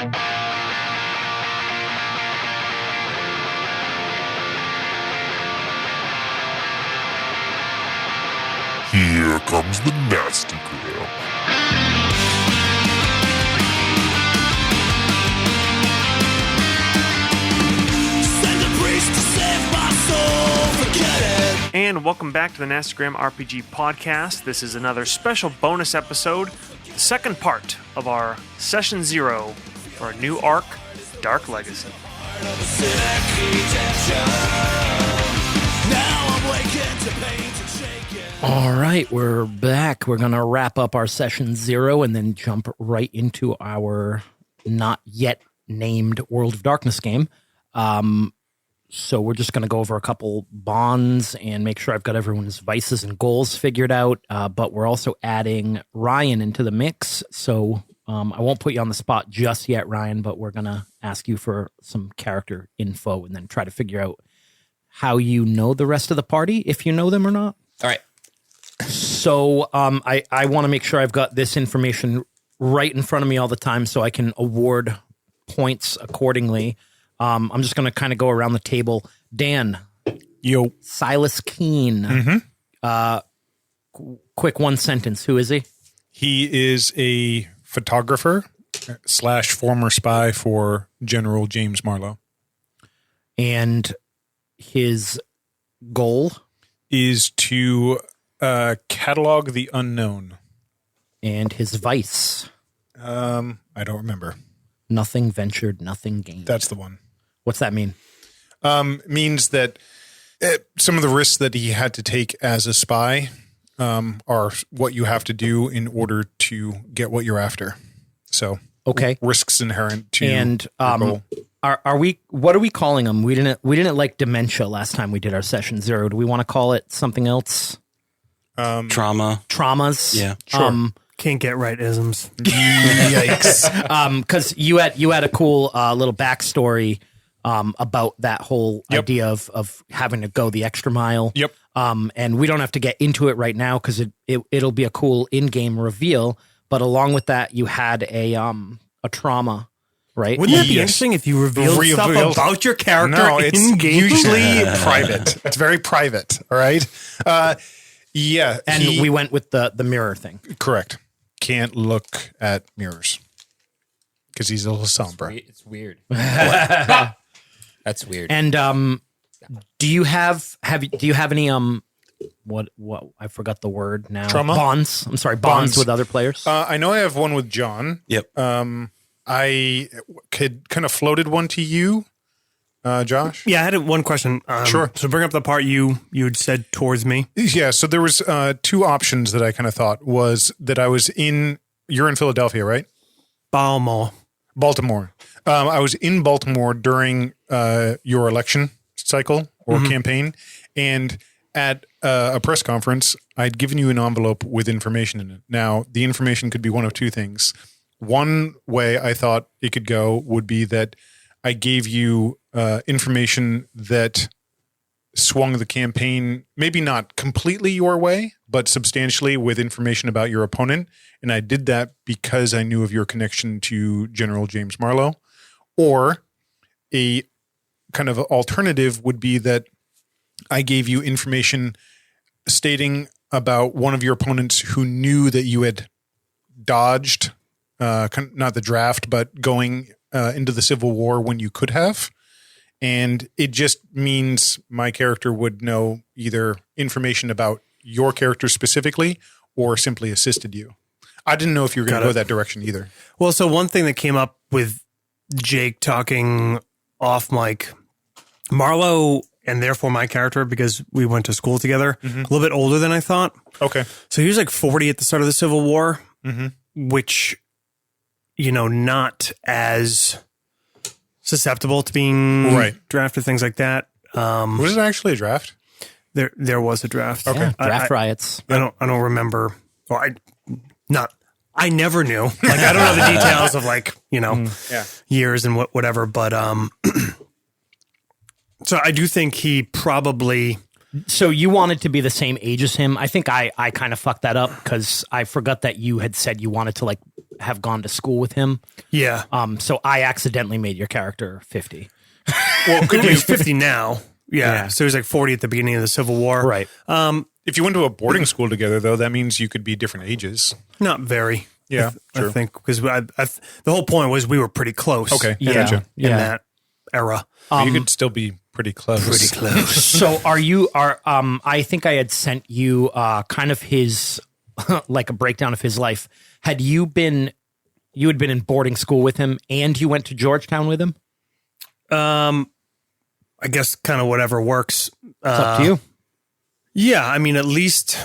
Here comes the nasty gram. Send a priest to save my soul, forget it. And welcome back to the Nastygram RPG podcast. This is another special bonus episode, the second part of our Session 0 for our new arc, Dark Legacy. Now I'm waking to pains and shaking. All right, we're back. We're going to wrap up our Session 0 and then jump right into our not yet named World of Darkness game. So we're just going to go over a couple bonds and make sure I've got everyone's vices and goals figured out. But we're also adding Ryan into the mix. So I won't put you on the spot just yet, Ryan, but we're going to ask you for some character info and then try to figure out how you know the rest of the party, if you know them or not. All right. So I want to make sure I've got this information right in front of me all the time so I can award points accordingly. I'm just going to kind of go around the table. Dan. Yo. Silas Keene. Quick one sentence. Who is he? He is a photographer / former spy for General James Marlowe. And his goal is to catalog the unknown. And his vice. I don't remember. Nothing ventured, nothing gained. That's the one. What's that mean? Means that some of the risks that he had to take as a spy are what you have to do in order to get what you're after. So, okay, risks inherent to and goal. Are we? What are we calling them? We didn't like dementia last time we did our Session 0. Do we want to call it something else? Traumas. Yeah, sure. Can't get right isms. Yikes. Because you had a cool little backstory about that whole idea of having to go the extra mile. Yep. And we don't have to get into it right now because it'll be a cool in-game reveal. But along with that, you had a trauma, right? Wouldn't that be interesting if you revealed stuff about your character in-game? Usually private. It's very private, all right? Yeah. And we went with the mirror thing. Correct. Can't look at mirrors because he's a little somber. It's weird. That's weird. And do you have any what I forgot the word now. Trauma? Bonds. I'm sorry, bonds with other players. I know I have one with John. Yep. I could kind of floated one to you, Josh. Yeah, I had one question. Sure. So bring up the part you'd said towards me. Yeah. So there was two options that I kind of thought was that I was in. You're in Philadelphia, right? Baltimore. I was in Baltimore during your election cycle or campaign, and at a press conference, I'd given you an envelope with information in it. Now, the information could be one of two things. One way I thought it could go would be that I gave you information that swung the campaign, maybe not completely your way, but substantially with information about your opponent. And I did that because I knew of your connection to General James Marlowe. Or a kind of alternative would be that I gave you information stating about one of your opponents who knew that you had dodged, not the draft, but going into the Civil War when you could have. And it just means my character would know either information about your character specifically or simply assisted you. I didn't know if you were going to go that direction either. Well, so one thing that came up with Jake talking off mic, Marlowe, and therefore my character, because we went to school together, a little bit older than I thought. Okay. So he was like 40 at the start of the Civil War, which, not as susceptible to being drafted, things like that. Was it actually a draft? There was a draft. Okay. Yeah, draft riots. I don't remember. Or I never knew. Like, I don't know the details of years and whatever, but so I do think he probably. So you wanted to be the same age as him. I think I kind of fucked that up because I forgot that you had said you wanted to like have gone to school with him. Yeah. So I accidentally made your character 50. Well, could he's 50 now. Yeah. Yeah. So he was like 40 at the beginning of the Civil War. Right. If you went to a boarding school together, though, that means you could be different ages. Not very. Yeah, I true. think because the whole point was we were pretty close. Okay, in, gotcha. in that era. You could still be pretty close. So I think I had sent you kind of his like a breakdown of his life. You had been in boarding school with him and you went to Georgetown with him? I guess kind of whatever works. It's up to you. Yeah, I mean, at least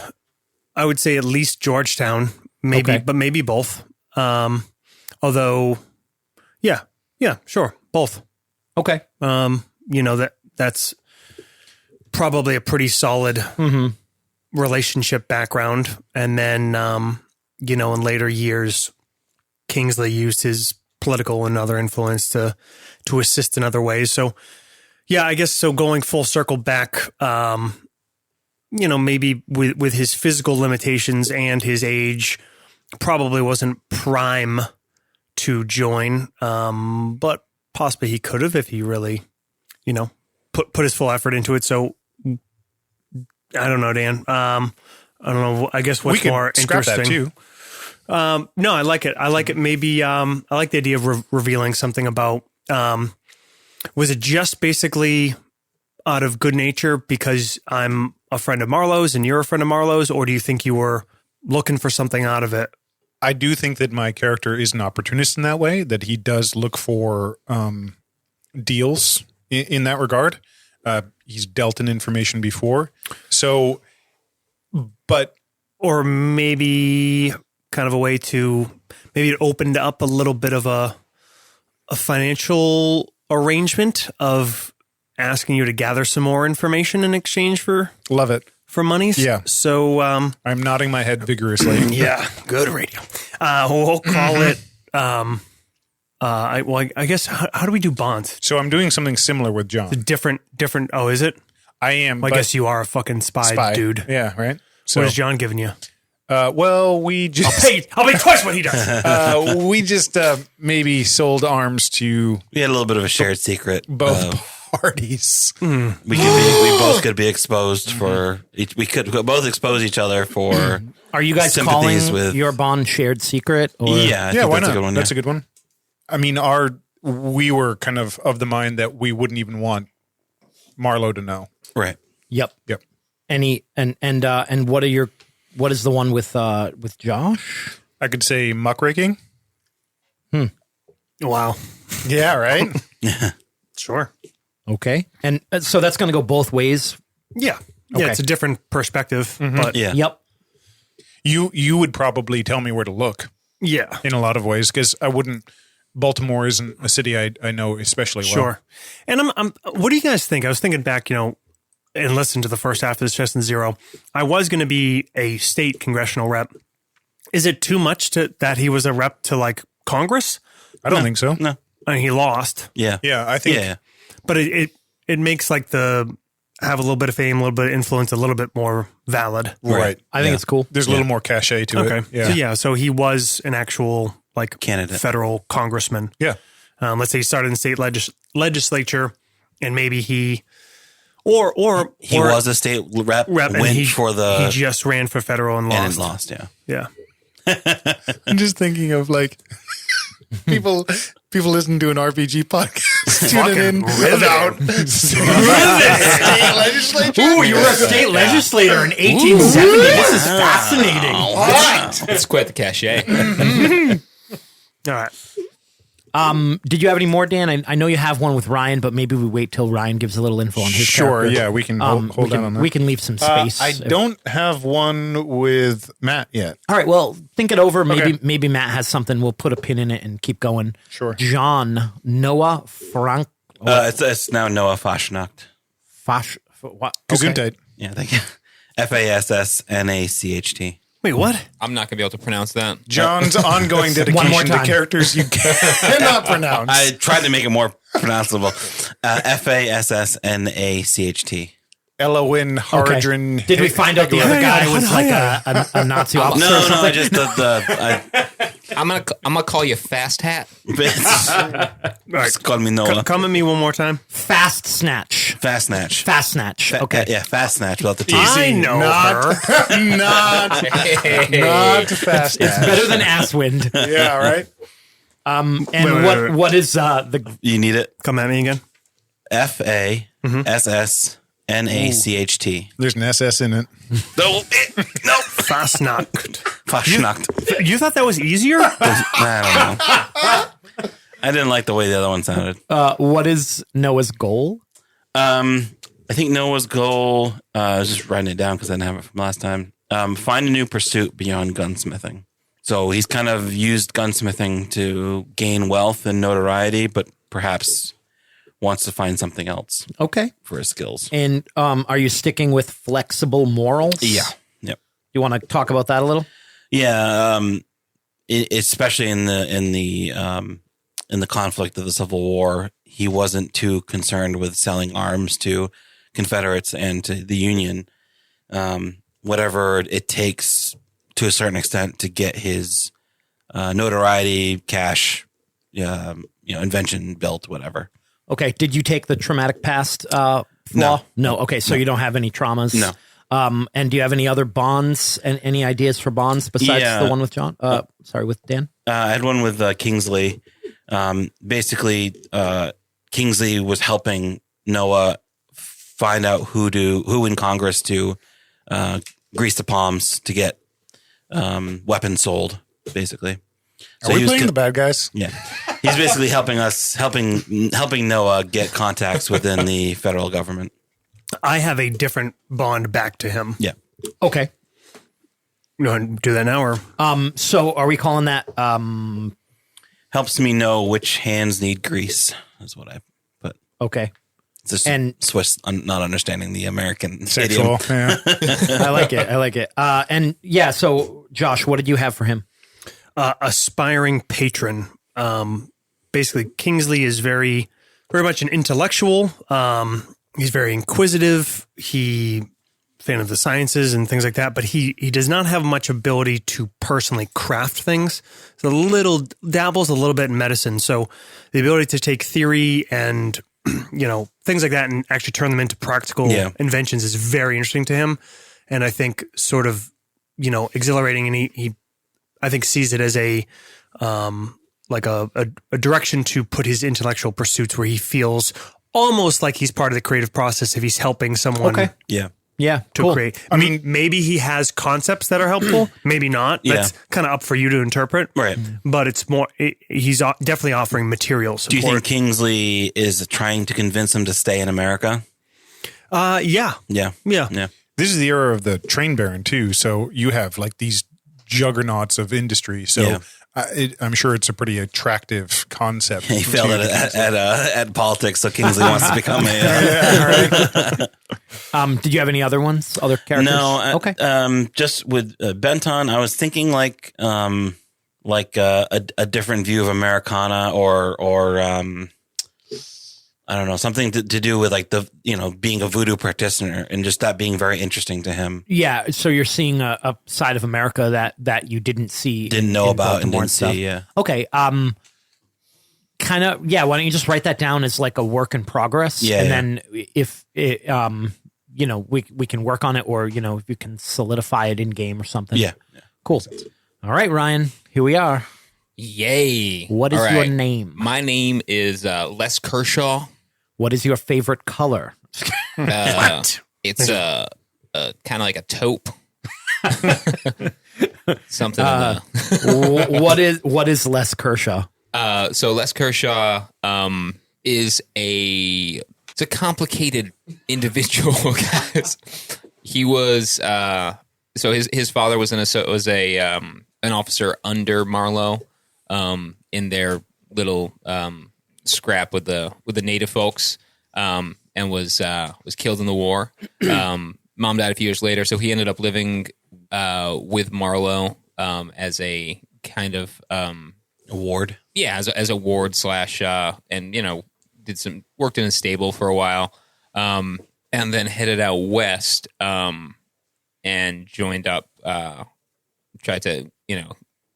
I would say at least Georgetown, maybe, Okay. but maybe both. Although, yeah, sure, both. Okay. That's probably a pretty solid relationship background. And then, in later years, Kingsley used his political and other influence to assist in other ways. So, yeah, I guess so. Going full circle back, maybe with his physical limitations and his age, probably wasn't prime to join, but possibly he could have if he really, put his full effort into it. So I don't know, Dan. I don't know. I guess what's we could more scrap interesting. that too. No, I like it. I like it. Maybe I like the idea of revealing something about. Was it just basically out of good nature because I'm a friend of Marlowe's and you're a friend of Marlowe's, or do you think you were looking for something out of it? I do think that my character is an opportunist in that way, that he does look for deals in that regard. He's dealt in information before. So, but. Or maybe kind of a way to, maybe it opened up a little bit of a financial arrangement of asking you to gather some more information in exchange for Love it. monies. Yeah. So, I'm nodding my head vigorously. yeah, good radio. We'll call it. I guess how do we do bonds? So I'm doing something similar with John. Different. Oh, is it? I am. I but guess you are a fucking spy. Dude. Yeah, right. So, What is John giving you? well, we just I'll pay twice what he does. we just maybe sold arms to We had a little bit of a shared secret. both parties. We both could be exposed for each. We could both expose each other for. Are you guys sympathies calling with- your bond shared secret? Or? Yeah, I Yeah, think why that's not? a good one. That's a good one. I mean, we were kind of the mind that we wouldn't even want Marlowe to know. right. Yep. Yep. And what is the one with Josh? I could say muckraking. Wow. Yeah, right. Sure. Okay. And so that's going to go both ways. Yeah. Okay. Yeah, it's a different perspective, but Yeah. Yep. You would probably tell me where to look yeah. in a lot of ways because I wouldn't. Baltimore isn't a city I know especially well. Sure. And I'm what do you guys think? I was thinking back, and listen to the first half of this Chess and Zero. I was going to be a state congressional rep. Is it too much that he was a rep to like Congress? I don't think so. No. I mean, he lost, Yeah. Yeah, I think. Yeah. but it makes like have a little bit of fame, a little bit of influence, a little bit more valid. Right. I think it's cool. There's a little more cachet to Okay. it. Yeah. So he was an actual like Candidate. federal congressman. Yeah. Let's say he started in state legislature, and maybe he or He was a state rep. and Went he for he just ran for federal and and lost. lost. Yeah. Yeah. I'm just thinking of like people listen to an RPG podcast, tuning in about state legislature. Ooh, you were a state legislator in 1870. This is fascinating. It's quite the cachet. All right. Did you have any more, Dan? I know you have one with Ryan, but maybe we wait till Ryan gives a little info on his Sure, character. yeah, we can hold down on that. We can leave some space. I don't have one with Matt yet. All right, well, think it over. Okay. Maybe Matt has something. We'll put a pin in it and keep going. Sure. John, Noah, Frank, It's now Noah Fashnacht. what? Gesundheit. Yeah. Thank you. Fasnacht. Wait, what? I'm not going to be able to pronounce that. John's ongoing One more dedication to time. characters you cannot pronounce. I tried to make it more pronounceable. Fasnacht. Elowin Hardrin. Did we find out the other guy was like a Nazi officer or No, something? I just I'm gonna call you Fast Hat. Just call me Noah. Come at me one more time. Fast Snatch. Fast Snatch. Fast Snatch. Okay. Yeah, Fast Snatch without the T. I know her. not fast. It's better than Asswind. Yeah, right. And wait. what is the You need it. Come at me again. FASSNACHT. There's an SS in it. No, no. Fastnacht. Fastnacht. You thought that was easier? I don't know. I didn't like the way the other one sounded. what is Noah's goal? I think Noah's goal, I was just writing it down because I didn't have it from last time. Find a new pursuit beyond gunsmithing. So he's kind of used gunsmithing to gain wealth and notoriety, but perhaps wants to find something else Okay. for his skills. And are you sticking with flexible morals? Yeah. Yep. You want to talk about that a little? Yeah. Especially in the conflict of the Civil War, he wasn't too concerned with selling arms to Confederates and to the Union. Whatever it takes to a certain extent to get his notoriety, cash, invention built, whatever. Okay. Did you take the traumatic past flaw? No. Okay. So you don't have any traumas? No. And do you have any other bonds and any ideas for bonds besides Yeah. the one with John? With Dan? I had one with Kingsley. Basically, Kingsley was helping Noah find out who in Congress to grease the palms to get weapons sold, basically. Are we playing the bad guys? Yeah. He's basically helping Noah get contacts within the federal government. I have a different bond back to him. Yeah. Okay. You want to do that now or? So are we calling that Helps me know which hands need grease, is what I put. okay. It's just And- Swiss not understanding the American Sexual. idiom. Yeah. I like it. And yeah, so Josh, what did you have for him? Aspiring patron. Basically, Kingsley is very much an intellectual. He's very inquisitive. He fan of the sciences and things like that, but he does not have much ability to personally craft things. So dabbles a little bit in medicine. So the ability to take theory and things like that and actually turn them into practical inventions is very interesting to him. And I think sort of, exhilarating. And he I think sees it as a direction to put his intellectual pursuits where he feels almost like he's part of the creative process if he's helping someone Okay. Yeah. Yeah, to cool. create. I mean, maybe he has concepts that are helpful, maybe not. Yeah. That's kind of up for you to interpret. Right. But it's more, he's definitely offering material support. Do you think Kingsley is trying to convince him to stay in America? Yeah. Yeah. Yeah. Yeah. This is the era of the train baron too. So you have like these juggernauts of industry. So Yeah. I'm sure it's a pretty attractive concept. He failed at politics, so Kingsley wants to become a. Did you have any other ones? Other characters? No. Okay. Just with Benton, I was thinking like a different view of Americana, or I don't know, something to do with like being a voodoo practitioner and just that being very interesting to him. Yeah. So you're seeing a side of America that you didn't Know in about and Baltimore didn't stuff. see. Yeah. Okay. Kind of. Yeah. Why don't you just write that down as like a work in progress? Yeah, And yeah. then if it, we can work on it, or if you can solidify it in game or something. Yeah. Cool. All right, Ryan. Here we are. Yay. What is All your right. name? My name is Les Kershaw. What is your favorite color? It's kind of like a taupe. Something. what is Les Kershaw? So Les Kershaw is a complicated individual, guys. He was so his father was an officer under Marlowe in their little scrap with the native folks, and was killed in the war. Mom died a few years later, so he ended up living with Marlowe as a kind of Award. yeah, as a ward / and worked in a stable for a while. and then headed out west and joined up, tried to,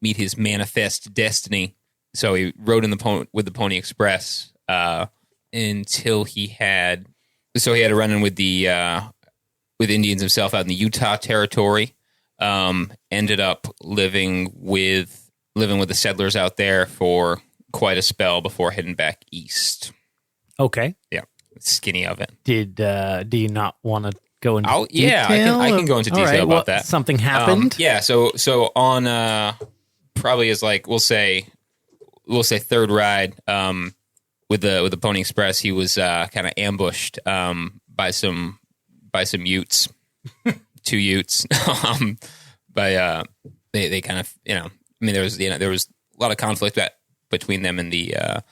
meet his manifest destiny. So he rode with the Pony Express until he had a run-in with with Indians himself out in the Utah Territory. Ended up living with the settlers out there for quite a spell before heading back east. Okay. Yeah, skinny of it. Do you not want to go into Yeah, detail? I can go into detail about that. Something happened? Yeah, so on probably is like we'll say third ride with the Pony Express, he was kind of ambushed by some Utes, 2 Utes. They kind of there was a lot of conflict between them and the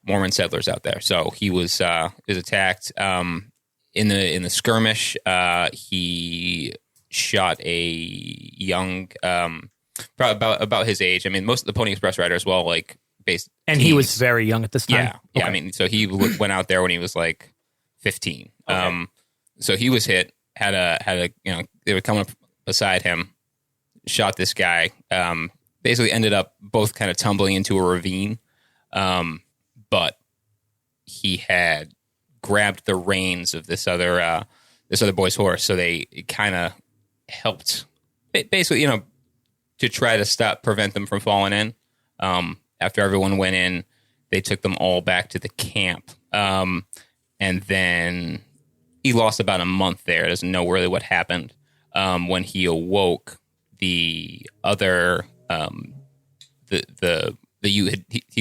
Mormon settlers out there. So he was attacked in the skirmish. He shot a young about his age. I mean, most of the Pony Express riders, And he was very young at this time? Yeah. Yeah. I mean, so he went out there when he was like 15. Okay. So he was hit, had a they were coming up beside him, shot this guy, basically ended up both kind of tumbling into a ravine. But he had grabbed the reins of this other boy's horse. So they kind of helped basically, to try to prevent them from falling in. After everyone went in, they took them all back to the camp. And then he lost about a month there. Doesn't know really what happened. When he awoke, the other, he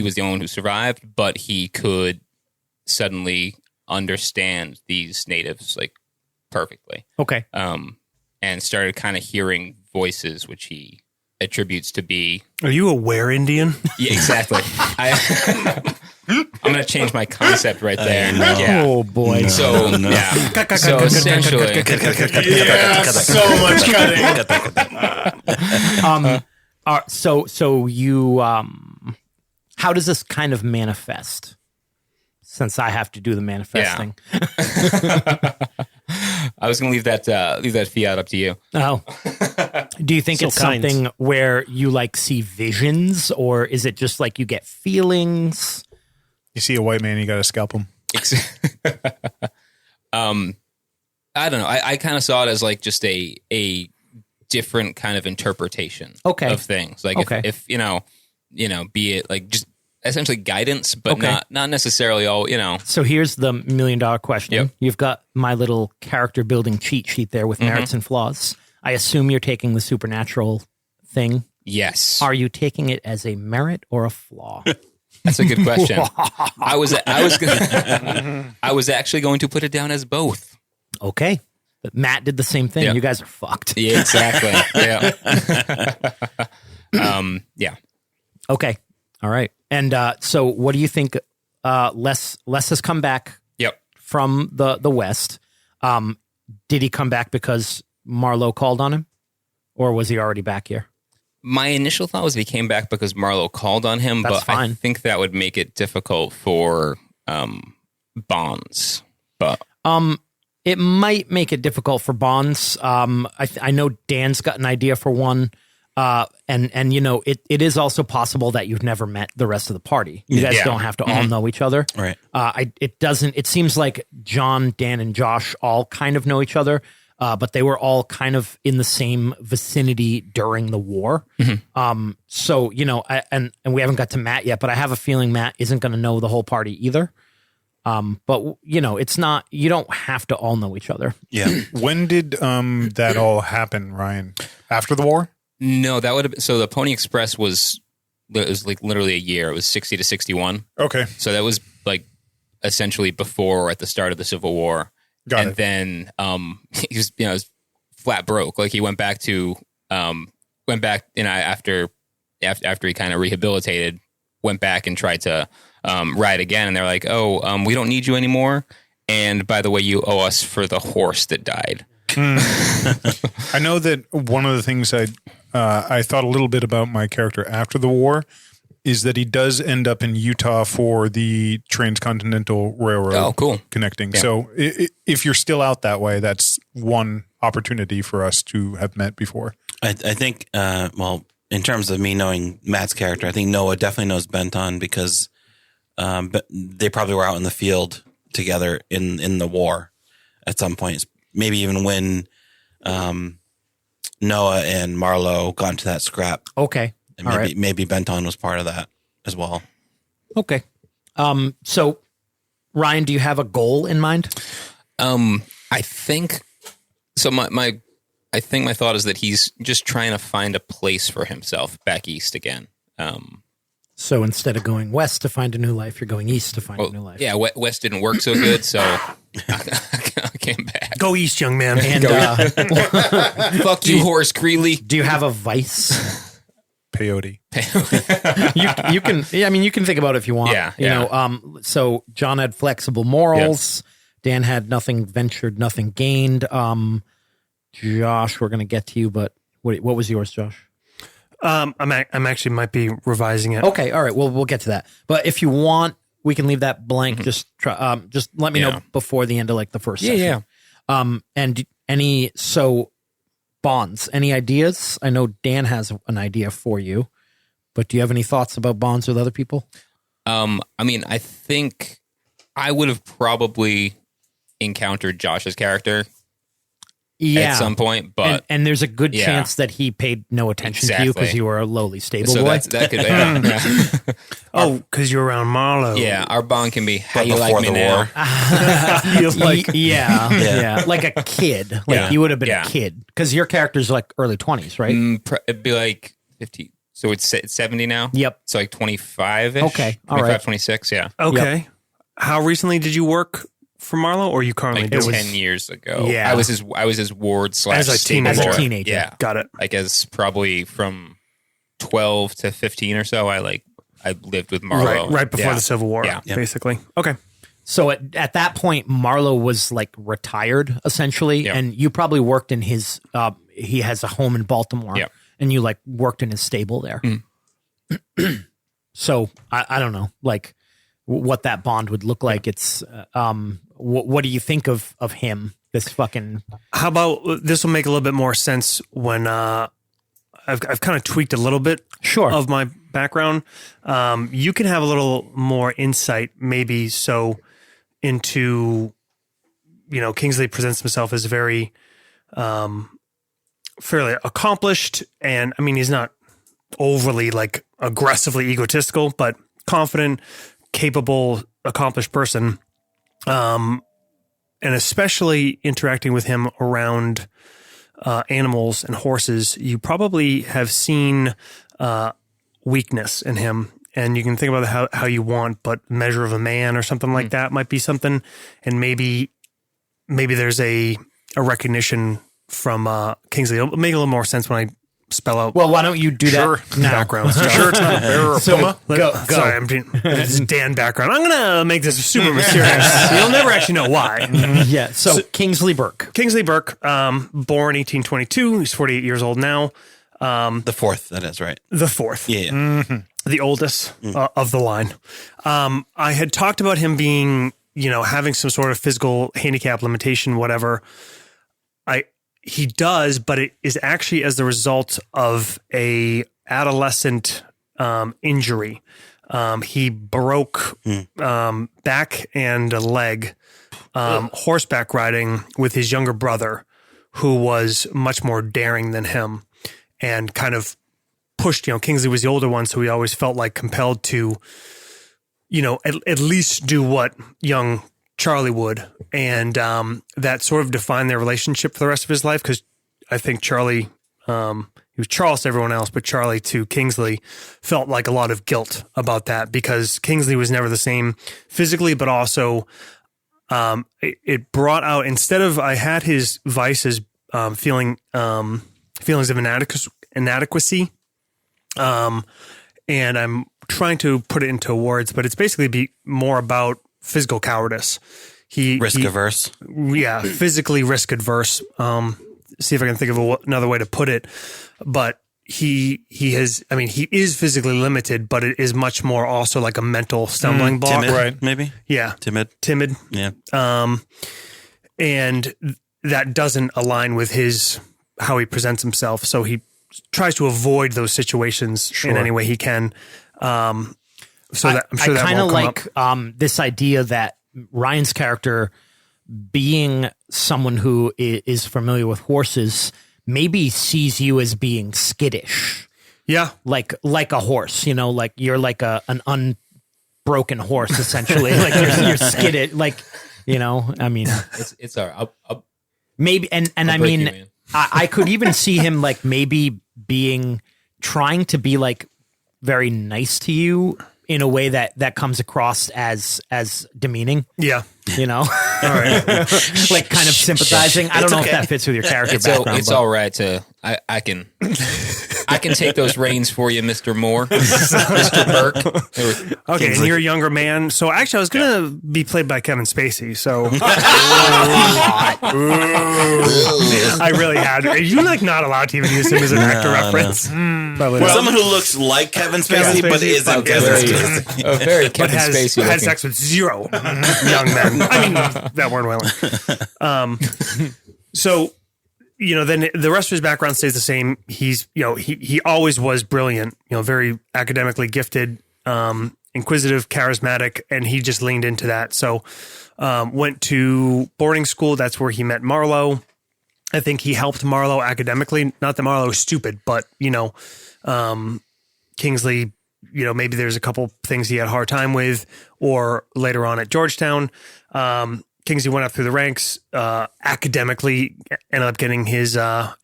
was the only one who survived, but he could suddenly understand these natives like perfectly. Okay. And started kind of hearing voices, which he attributes to be. Are you a were-Indian? Yeah, exactly. I'm going to change my concept right there. Yeah. Oh, boy. Yeah. So essentially, Yeah, so much cutting. So you, how does this kind of manifest? Since I have to do the manifesting. I was going to leave that fiat up to you. Oh, do you think So it's kind. something where you see visions, or is it just like you get feelings? You see a white man, you got to scalp him. I don't know. I kind of saw it as like just a different kind of interpretation of things. Like if be it like just essentially guidance, but not necessarily all, So here's the $1 million question. Yep. You've got my little character building cheat sheet there with merits and flaws. I assume you're taking the supernatural thing. Yes. Are you taking it as a merit or a flaw? That's a good question. I was actually going to put it down as both. Okay. But Matt did the same thing. Yep. You guys are fucked. Yeah, exactly. Yeah. Yeah. Okay. All right. And so what do you think? Les has come back Yep. from the West. Did he come back because Marlowe called on him? Or was he already back here? My initial thought was he came back because Marlowe called on him, That's but fine. I think that would make it difficult for Bonds. But It might make it difficult for Bonds. I know Dan's got an idea for one. And it is also possible that you've never met the rest of the party. You guys don't have to all know each other. Right. It seems like John, Dan, and Josh all kind of know each other, but they were all kind of in the same vicinity during the war. So, and we haven't got to Matt yet, but I have a feeling Matt isn't going to know the whole party either. But it's not, you don't have to all know each other. Yeah. When did that all happen, Ryan? After the war? no, that would have been, so the Pony Express was like literally a year. It was 60 to 61. Okay. So that was like essentially before or at the start of the Civil War. Got and it. then he was, was flat broke. Like he went back, after he kind of rehabilitated, went back and tried to ride again. And they're like, oh, we don't need you anymore. And by the way, you owe us for the horse that died. I know that one of the things I thought a little bit about my character after the war is that he does end up in Utah for the Transcontinental Railroad Oh, cool. connecting. Yeah. So if you're still out that way, that's one opportunity for us to have met before. I think, well, in terms of me knowing Matt's character, I think Noah definitely knows Benton because but they probably were out in the field together in the war at some point. Maybe even when Noah and Marlowe got into that scrap. Okay. And All maybe right. maybe Benton was part of that as well. Okay. So Ryan, do you have a goal in mind? I think so. I think my thought is that he's just trying to find a place for himself back east again. So instead of going west to find a new life, you're going east to find a new life. Yeah, West didn't work so good, so I came back. Go east, young man. And Fuck you, Horace Greeley. do you have a vice? Peyote. You can. Yeah, I mean, you can think about it if you want. Yeah, You yeah. know. So John had flexible morals. Dan had nothing ventured, nothing gained. Josh, we're gonna get to you, but what was yours, Josh? I'm actually might be revising it. Okay, all right. Well, we'll get to that. But if you want, we can leave that blank. Just try. Just let me Yeah. know before the end of like the first Yeah, session. yeah. And Bonds. Any ideas? I know Dan has an idea for you, but do you have any thoughts about Bonds with other people? I mean, I think I would have probably encountered Josh's character at some point, but and there's a good Yeah. chance that he paid no attention to you because Exactly. you were a lowly stable so boy. that could yeah. Oh, because you're around Marlowe. Yeah, our bond can be how But you like before me the now. war. You're like, yeah, like a kid. Like Yeah. you would have been Yeah. a kid because your character's like early 20s, right? It'd be like 50. So it's 70 now? Yep. So like 25-ish? Okay, all 25, right. 26, yeah. okay. How recently did you work for Marlowe, or you currently Like do? 10 years ago. Yeah. I was his ward slash As a stable teenager. boy. As a teenager. Yeah. Got it. Like as probably from 12 to 15 or so, I lived with Marlowe. Right before Yeah. the Civil War, Yeah. basically. Okay. So at that point, Marlowe was like retired essentially, Yeah. and you probably worked in his. He has a home in Baltimore, Yeah. and you like worked in his stable there. So I don't know, like what that bond would look like. It's what do you think of him? This fucking How about this will make a little bit more sense when I've kind of tweaked a little bit Sure. of my background. You can have a little more insight, maybe so, into, Kingsley presents himself as very fairly accomplished, and I mean he's not overly like aggressively egotistical, but confident, capable, accomplished person. And especially interacting with him around animals and horses, you probably have seen weakness in him. And you can think about it how you want, but Measure of a Man or something like that might be something. And maybe there's a recognition from Kingsley. It'll make a little more sense when I spell out well, why don't you do Sure. that now? background. Sure, it's not a bear or a So puma. go. Sorry, I'm doing this is Dan background. I'm gonna make this super mysterious. You'll never actually know why. Yeah. So Kingsley Burke. Kingsley Burke, born 1822. He's 48 years old now. The fourth, that is right. The fourth, Yeah. the oldest of the line. I had talked about him being, having some sort of physical handicap limitation, whatever. He does, but it is actually as the result of a adolescent injury. He broke back and a leg horseback riding with his younger brother, who was much more daring than him, and kind of pushed. Kingsley was the older one, so he always felt like compelled to, at least do what young Charlie would, and that sort of defined their relationship for the rest of his life. Because I think Charlie, he was Charles to everyone else, but Charlie to Kingsley felt like a lot of guilt about that, because Kingsley was never the same physically, but also it brought out, instead of, I had his vices, feelings of inadequacy, and I'm trying to put it into words, but it's basically more about physical cowardice. Risk averse. Physically risk adverse. See if I can think of another way to put it. But he is physically limited, but it is much more also like a mental stumbling block. Timid, Right. maybe? Yeah. Timid. Yeah. And that doesn't align with how he presents himself. So he tries to avoid those situations in any way he can. I'm sure that kind of won't come up. like this idea that Ryan's character, being someone who is familiar with horses, maybe sees you as being skittish, Yeah. like a horse. You know, like you're like an unbroken horse essentially. Like you're skittish. Like, you know, I mean, It's all right. maybe and I break you, mean, man. I could even see him like maybe trying to be like very nice to you in a way that comes across as demeaning, Yeah. you know, All right. like kind of sympathizing. I don't know if that fits with your character background. It's but- all right to I can take those reins for you, Mr. Moore, Mr. Burke. Okay, and you're a younger man. So actually, I was going to be played by Kevin Spacey. So I really had. Are you like not allowed to even use him as an actor reference? Probably not. Someone who looks like Kevin Spacey, but Spacey, isn't Kevin Kevin Spacey. Spacey. A very But Kevin Spacey had looking. sex with 0 young men. I mean, that weren't willing. So, you know, then the rest of his background stays the same. He's, you know, he always was brilliant, you know, very academically gifted, inquisitive, charismatic, and he just leaned into that. So, went to boarding school. That's where he met Marlowe. I think he helped Marlowe academically. Not that Marlowe was stupid, but, you know, Kingsley, you know, maybe there's a couple things he had a hard time with, or later on at Georgetown, Kingsley went up through the ranks, academically ended up getting his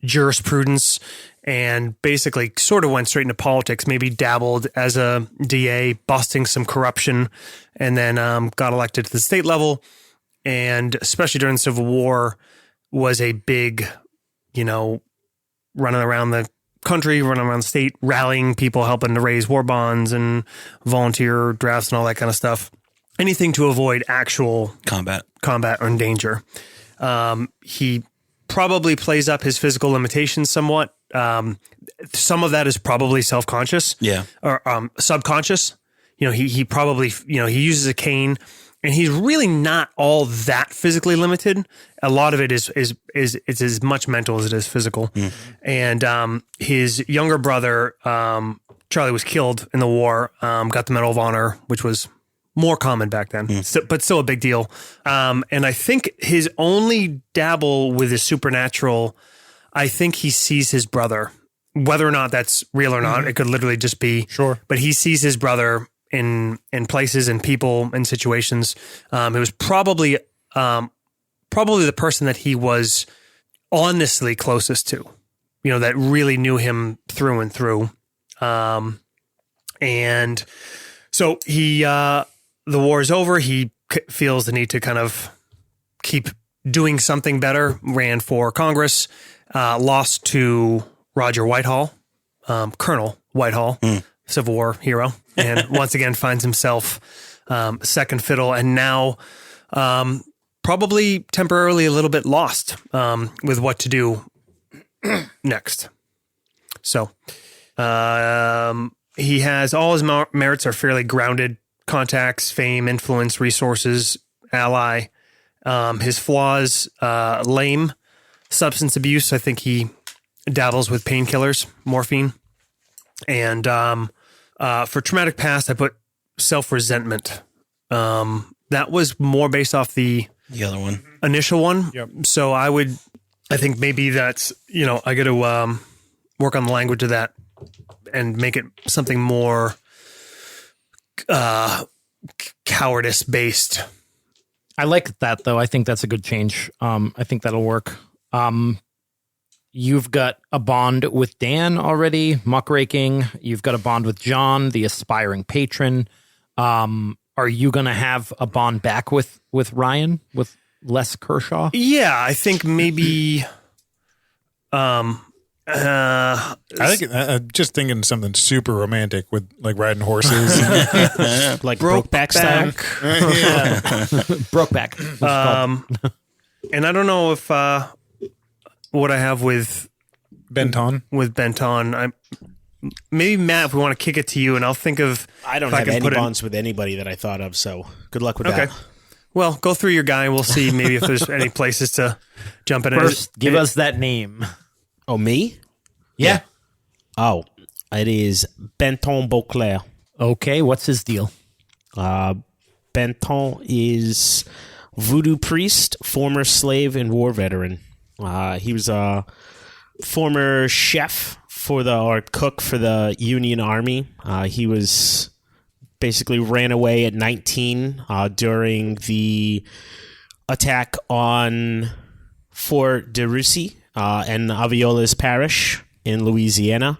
jurisprudence, and basically sort of went straight into politics, maybe dabbled as a DA, busting some corruption, and then got elected to the state level. And especially during the Civil War, was a big, you know, running around the country, running around the state, rallying people, helping to raise war bonds and volunteer drafts and all that kind of stuff. Anything to avoid actual Combat. combat or danger. He probably plays up his physical limitations somewhat. Some of that is probably self-conscious, Yeah. or subconscious. You know, he probably, you know, he uses a cane, and he's really not all that physically limited. A lot of it is it's as much mental as it is physical. And his younger brother, Charlie, was killed in the war. Got the Medal of Honor, which was more common back then, but still a big deal. And I think his only dabble with the supernatural, I think he sees his brother, whether or not that's real or not. It could literally just be Sure. but he sees his brother in places and people and situations. It was probably the person that he was honestly closest to, you know, that really knew him through and through. And so the war is over. He feels the need to kind of keep doing something better. Ran for Congress, lost to Roger Whitehall, Colonel Whitehall, Civil War hero, and once again finds himself second fiddle, and now probably temporarily a little bit lost with what to do next. So he has all his merits are fairly grounded: contacts, fame, influence, resources, ally. His flaws: lame, substance abuse. I think he dabbles with painkillers, morphine, and for traumatic past, I put self-resentment. That was more based off the The other one. initial one. Yep. So I think maybe that's, you know, I got to work on the language of that and make it something more cowardice based. I like that though. I think that's a good change. I think that'll work. You've got a bond with Dan already, muckraking. You've got a bond with John, the aspiring patron. Are you going to have a bond back with Ryan, with Les Kershaw? Yeah, I think maybe. I think I'm just thinking something super romantic with like riding horses. Like Brokeback style. Brokeback. And I don't know if what I have with Benton. with Benton. Maybe Matt, if we want to kick it to you, and I'll think of. I don't if have can any put it- bonds with anybody that I thought of, so good luck with Okay. that. Well, go through your guy. We'll see maybe if there's any places to jump in. First, give us that name. Oh, me? Yeah. Oh, it is Benton Beauclair. Okay, what's his deal? Benton is voodoo priest, former slave, and war veteran. He was a former chef or cook for the Union Army. He was basically ran away at 19 during the attack on Fort de Russy and Aviolas Parish in Louisiana.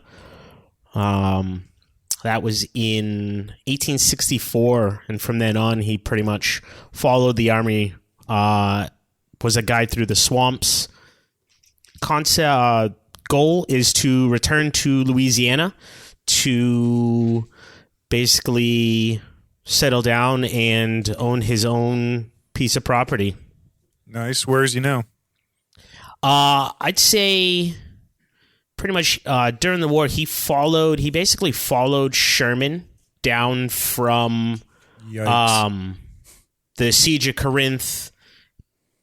That was in 1864, and from then on, he pretty much followed the army. Was a guide through the swamps. Goal is to return to Louisiana to basically settle down and own his own piece of property. Nice. Where is he now? I'd say pretty much during the war, he basically followed Sherman down from Yikes. the Siege of Corinth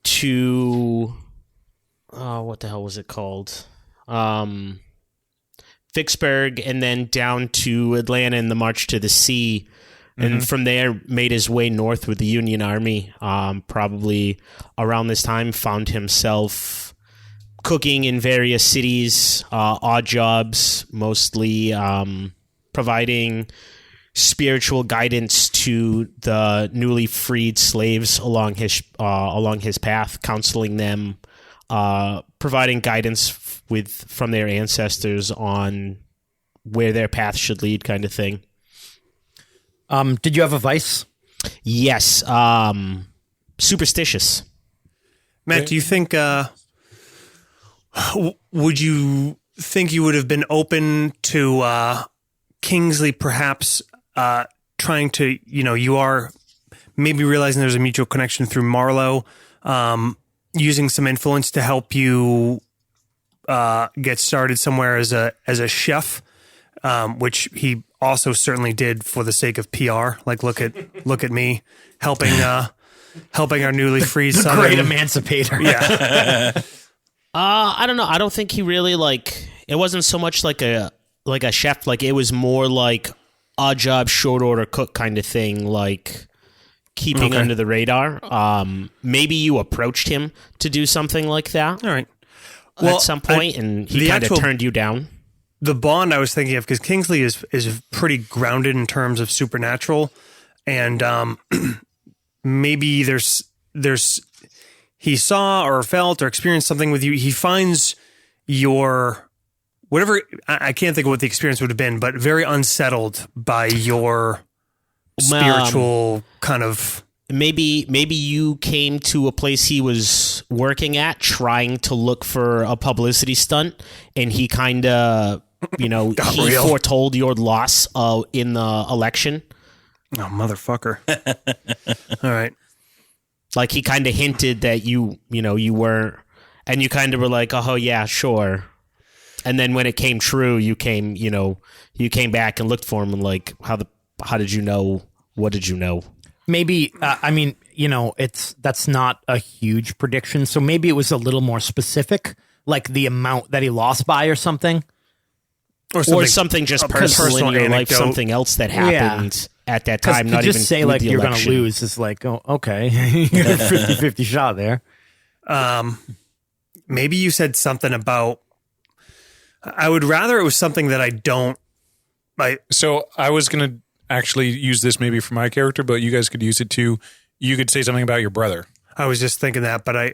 to what the hell was it called? Vicksburg, and then down to Atlanta and the March to the Sea. And from there, made his way north with the Union Army. Probably around this time, found himself cooking in various cities, odd jobs, mostly providing spiritual guidance to the newly freed slaves along his path, counseling them, providing guidance from their ancestors on where their path should lead, kind of thing. Did you have a vice? Yes, superstitious. Matt, do you think? Would you think you would have been open to Kingsley perhaps trying to? You are maybe realizing there's a mutual connection through Marlowe, using some influence to help you get started somewhere as a chef, which he also certainly did for the sake of PR. Like, look at me helping our newly freed son. Great emancipator. Yeah. I don't know. I don't think he really it wasn't so much like a chef. Like, it was more like odd job, short order cook kind of thing. Like, keeping under the radar. Maybe you approached him to do something like that. All right. At some point, and he kind of turned you down. The bond I was thinking of, because Kingsley is pretty grounded in terms of supernatural, and maybe there's he saw or felt or experienced something with you. He finds your whatever, I can't think of what the experience would have been, but very unsettled by your spiritual kind of. Maybe you came to a place he was working at, trying to look for a publicity stunt, and he kind of, he real. foretold your loss in the election. Oh, motherfucker. All right. Like, he kind of hinted that you weren't, and you kind of were like, oh yeah, sure. And then when it came true, you came back and looked for him and like, how did you know? What did you know? Maybe, that's not a huge prediction. So maybe it was a little more specific, like the amount that he lost by or something. Or something just a personal in your life, anecdote. something else that happened at that Because time. to Not just even say with like the you're going to election. lose is like, oh, okay. You got a 50-50 shot there. Maybe you said something about, I would rather it was something that I don't like. So I was going to actually use this maybe for my character, but you guys could use it too. You could say something about your brother. I was just thinking that, but I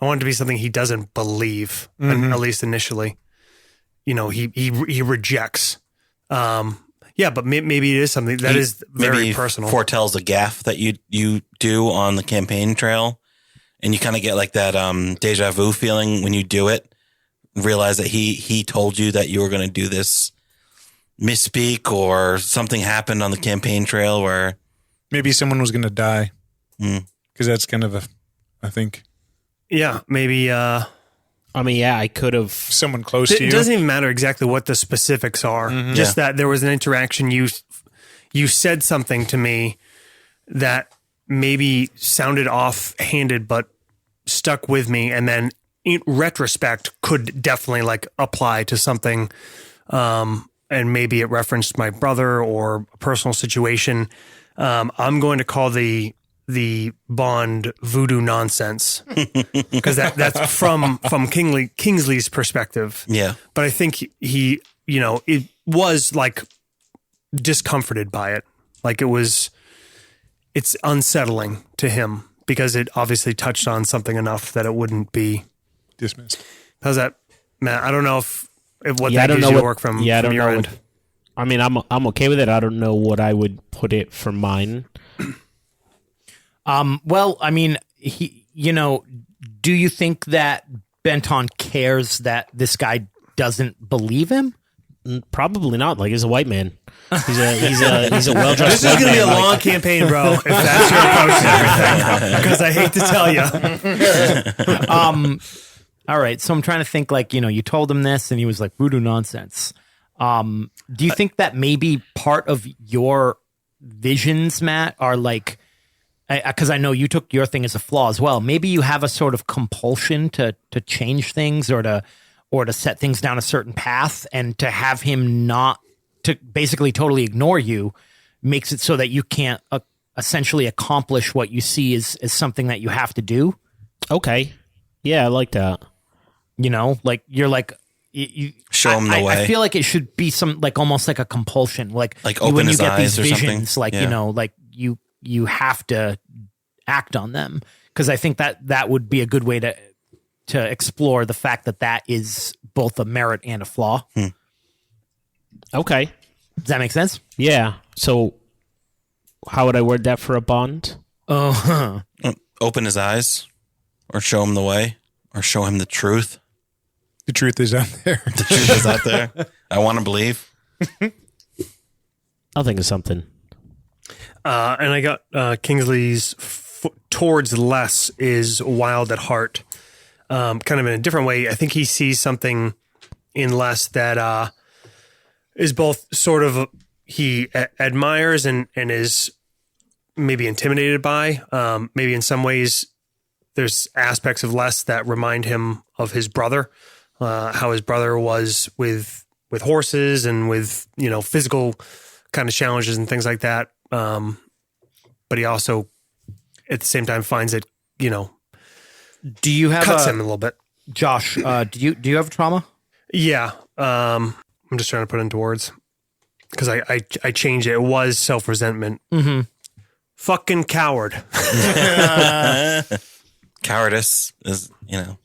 want it to be something he doesn't believe, at least initially. He rejects. But maybe it is something that is very maybe personal. Foretells a gaffe that you do on the campaign trail, and you kind of get like that deja vu feeling when you do it. Realize that he told you that you were going to do this misspeak, or something happened on the campaign trail where Maybe someone was going to die. Because that's kind of I think. Yeah, maybe I mean, yeah, I could have. Someone close to It you. doesn't even matter exactly what the specifics are. Just that there was an interaction. You said something to me that maybe sounded offhanded, but stuck with me, and then in retrospect could definitely like apply to something. And maybe it referenced my brother or a personal situation. I'm going to call the Bond voodoo nonsense because that's from Kingsley's perspective. Yeah. But I think he it was like discomforted by it. Like it's unsettling to him because it obviously touched on something enough that it wouldn't be Dismissed. How's that, Matt? I don't know if what Yeah, I that don't gives know you what- work from I don't your know end. what- I mean, I'm okay with it. I don't know what I would put it for mine. Well, I mean, do you think that Benton cares that this guy doesn't believe him? Probably not. Like, he's a white man. He's a well dressed. This is going to be a long campaign, bro. If that's your approach to everything, because I hate to tell you. All right, so I'm trying to think. Like, you told him this, and he was like, "Voodoo nonsense." Do you think that maybe part of your visions, Matt, are like, because I know you took your thing as a flaw as well. Maybe you have a sort of compulsion to change things or to set things down a certain path, and to have him not to basically totally ignore you makes it so that you can't essentially accomplish what you see as something that you have to do. Okay. Yeah, I like that. Like you're like. You Show him the way. I feel like it should be some like almost like a compulsion, like open when you his get these eyes or something. visions, like Yeah. like you have to act on them, because I think that would be a good way to explore the fact that is both a merit and a flaw. Okay. Does that make sense? Yeah. So, how would I word that for a Bond? Oh, Open his eyes, or show him the way, or show him the truth. The truth is out there. The truth is out there. I want to believe. I'll think of something. And I got Kingsley's towards less is wild at heart. Kind of in a different way. I think he sees something in less that is both sort of he admires and is maybe intimidated by. Maybe in some ways there's aspects of less that remind him of his brother, how his brother was with horses and with, physical kind of challenges and things like that. But he also, at the same time, finds it, do you have cuts him a little bit. Josh? Do you have trauma? Yeah. I'm just trying to put it into words because I changed it. It was self-resentment. Mm-hmm. Fucking coward. Cowardice is, that's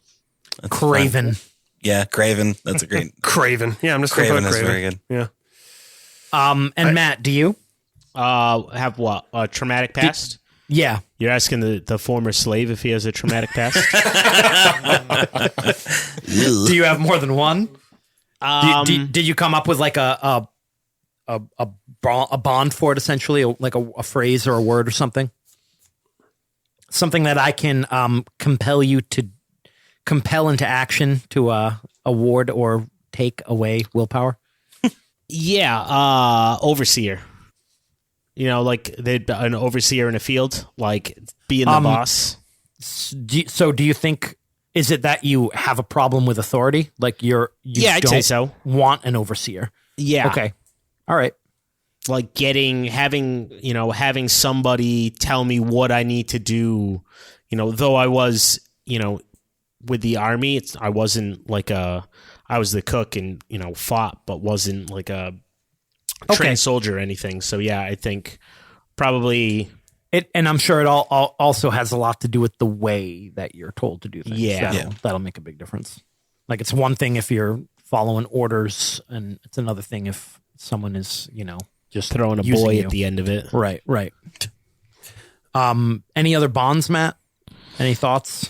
Craven. fun. Yeah, Craven. That's a great. Craven. Yeah, I'm just going to Craven put is Craven. very good. Yeah. And Matt, do you? Have what? A traumatic past? Yeah. You're asking the former slave if he has a traumatic past? Do you have more than one? Did you come up with like a bond for it, essentially, like a phrase or a word or something? Something that I can compel into action to award or take away willpower? Yeah, overseer. Like an overseer in a field, like being the boss. So do you think, is it that you have a problem with authority? Like you Yeah, I'd don't say so. want an overseer? Yeah. Okay. All right. Like having somebody tell me what I need to do, though I was, with the army, I wasn't like I was the cook and, fought, but wasn't like a trained soldier or anything. So yeah, I think probably it, and I'm sure it all also has a lot to do with the way that you're told to do things. Yeah. That'll make a big difference. Like it's one thing if you're following orders, and it's another thing if someone is, just throwing a using boy you. at the end of it. Right. Any other bonds, Matt? Any thoughts?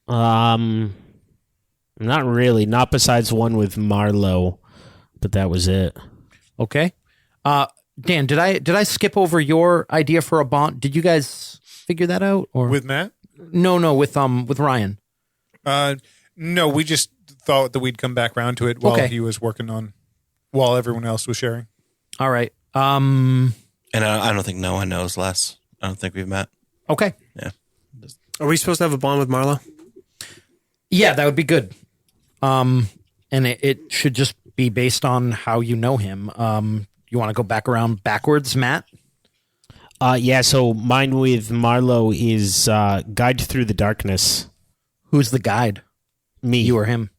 Not really. Not besides one with Marlowe, but that was it. Okay. Dan, did I skip over your idea for a bond? Did you guys figure that out? Or With Matt? no, with Ryan. No, we just thought that we'd come back around to it while Okay. he was working on, while everyone else was sharing. All right. And I don't think Noah knows less. I don't think we've met. Okay. Yeah. Are we supposed to have a bond with Marlo? Yeah, that would be good. And it should just be based on how you know him. You want to go backwards, Matt? Yeah, so mine with Marlo is Guide Through the Darkness. Who's the guide? Me. You or him?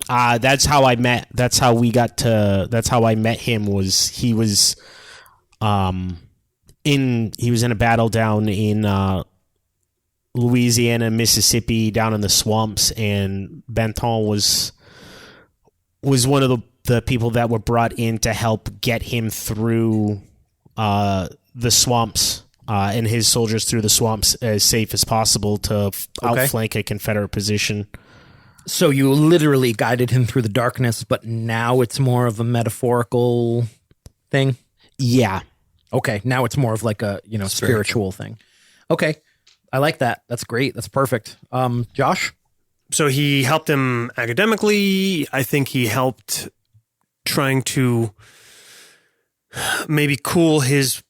That's how I met. That's how I met him. He was in a battle down in Louisiana, Mississippi, down in the swamps, and Benton was one of the people that were brought in to help get him through the swamps and his soldiers through the swamps as safe as possible to outflank a Confederate position. So you literally guided him through the darkness, but now it's more of a metaphorical thing? Yeah. Okay, now it's more of like a, spiritual thing. Okay. I like that. That's great. That's perfect. Josh? So he helped him academically. I think he helped trying to maybe cool his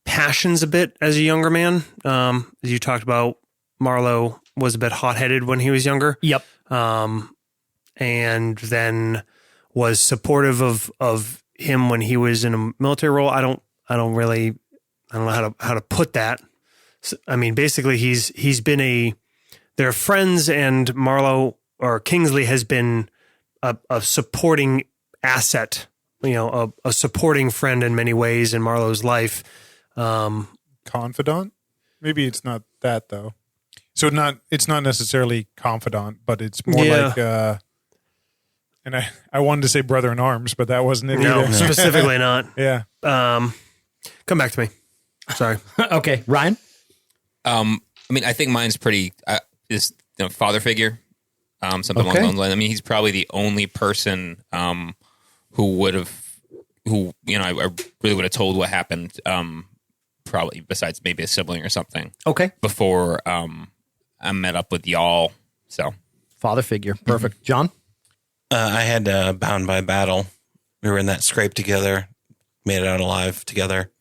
passions a bit as a younger man. As you talked about, Marlo was a bit hot-headed when he was younger. Yep. And then was supportive of him when he was in a military role. I don't know how to put that. So, I mean, basically he's been they're friends, and Marlo or Kingsley has been a supporting asset, a supporting friend in many ways in Marlo's life. Confidant? Maybe it's not that though. So it's not necessarily confidant, but it's more like and I wanted to say brother in arms, but that wasn't it No, either. specifically not. Yeah. Come back to me. Sorry. Okay, Ryan? I mean, I think mine's pretty is father figure, something along Okay. those lines. I mean, he's probably the only person I really would have told what happened. Probably besides maybe a sibling or something Okay. before I met up with y'all. So Father figure. Perfect. John? I had Bound by Battle. We were in that scrape together, made it out alive together.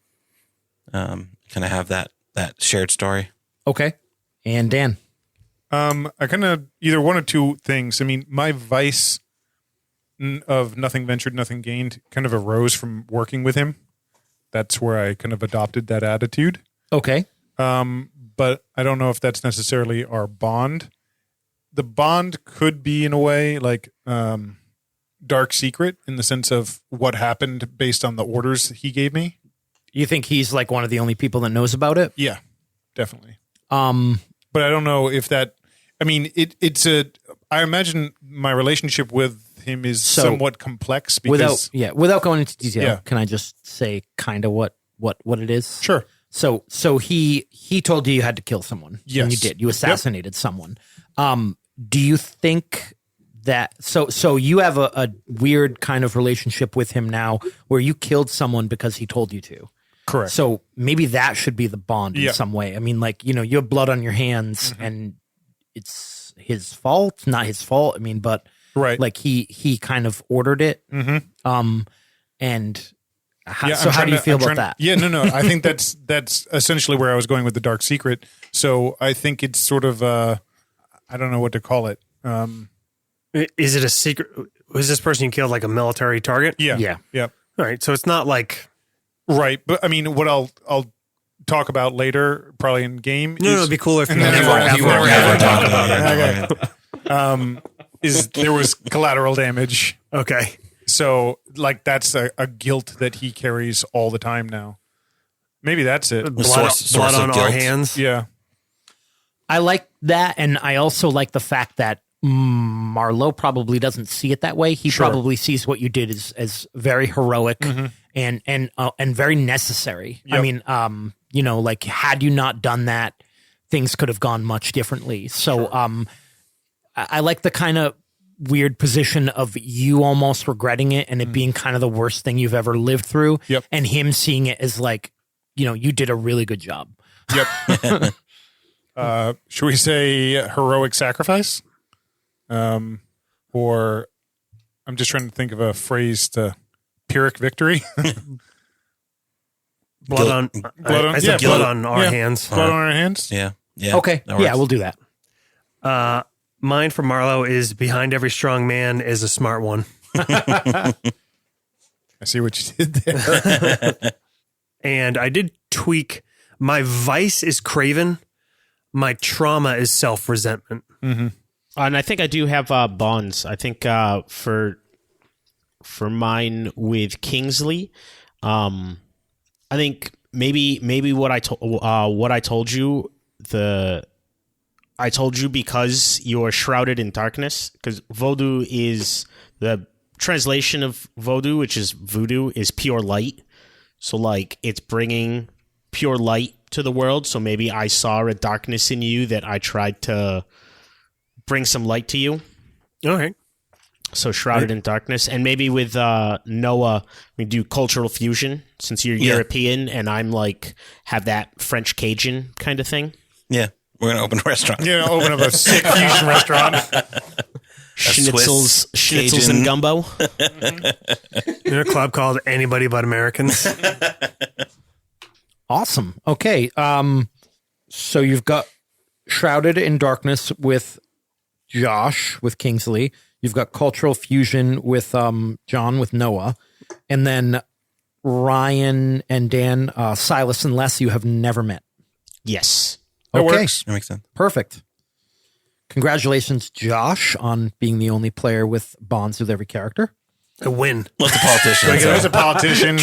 Kind of have that shared story. Okay. And Dan? I kind of either one or two things. I mean, my vice of nothing ventured, nothing gained kind of arose from working with him. That's where I kind of adopted that attitude. Okay. But I don't know if that's necessarily our bond. The bond could be in a way like dark secret in the sense of what happened based on the orders he gave me. You think he's like one of the only people that knows about it? Yeah, definitely. But I don't know if that. I mean, I imagine my relationship with him is somewhat complex because without going into detail, Yeah. can I just say kind of what it is? Sure. So he told you had to kill someone. Yes. And you did. You assassinated someone. Do you think that so you have a weird kind of relationship with him now where you killed someone because he told you to? Correct. So maybe that should be the bond in Yeah. some way. I mean, like, you have blood on your hands and it's his fault, not his fault. I mean, but Right. like he kind of ordered it. Mm-hmm. And how, Yeah, so I'm how do you trying to- feel I'm about trying to- that? Yeah, no. I think that's essentially where I was going with the dark secret. So I think it's sort of I don't know what to call it. Is it a secret? Was this person you killed like a military target? Yeah. Yeah. Yeah. All right. So it's not like Right. But I mean, what I'll talk about later, probably in game. no. It'd be cooler if you And then never he won't ever ever talk about it. Okay. Is there was collateral damage. Okay. So like that's a guilt that he carries all the time now. Maybe that's it. Blood, source blood of on our guilt. hands. Yeah. I like that, and I also like the fact that Marlo probably doesn't see it that way. He Sure. probably sees what you did as very heroic and very necessary. I Yep. mean, like had you not done that, things could have gone much differently. So, I like the kind of weird position of you almost regretting it and it being kind of the worst thing you've ever lived through, Yep. and him seeing it as like, you did a really good job. Yep. Should we say heroic sacrifice? or I'm just trying to think of a phrase to Pyrrhic victory. Blood on I said blood on our hands. Blood on our hands. Yeah. Yeah. Okay. that Yeah, works. we'll do that. Mine for Marlowe is behind every strong man is a smart one. I see what you did there. And I did tweak. My vice is craven. My trauma is self-resentment. And I think I do have bonds. I think for mine with Kingsley, I think maybe what I told you I told you because you're shrouded in darkness, because Vodou is the translation of Vodou, which is voodoo, is pure light. So like it's bringing pure light to the world. So maybe I saw a darkness in you that I tried to bring some light to you. All right. So shrouded in darkness. And maybe with Noah, we do cultural fusion since you're European and I'm like have that French Cajun kind of thing. Yeah. We're going to open a restaurant. You know, open up a sick fusion restaurant. Schnitzels Cajun. and gumbo. In a club called Anybody But Americans. Awesome. Okay. So you've got Shrouded in Darkness with Josh, with Kingsley. You've got Cultural Fusion with John, with Noah. And then Ryan and Dan, Silas and Les, you have never met. Yes. That Okay. works. That makes sense. Perfect. Congratulations, Josh, on being the only player with bonds with every character. A win. What's a politician? As a politician.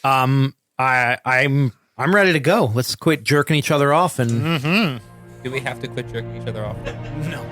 I'm ready to go. Let's quit jerking each other off and Do we have to quit jerking each other off? No.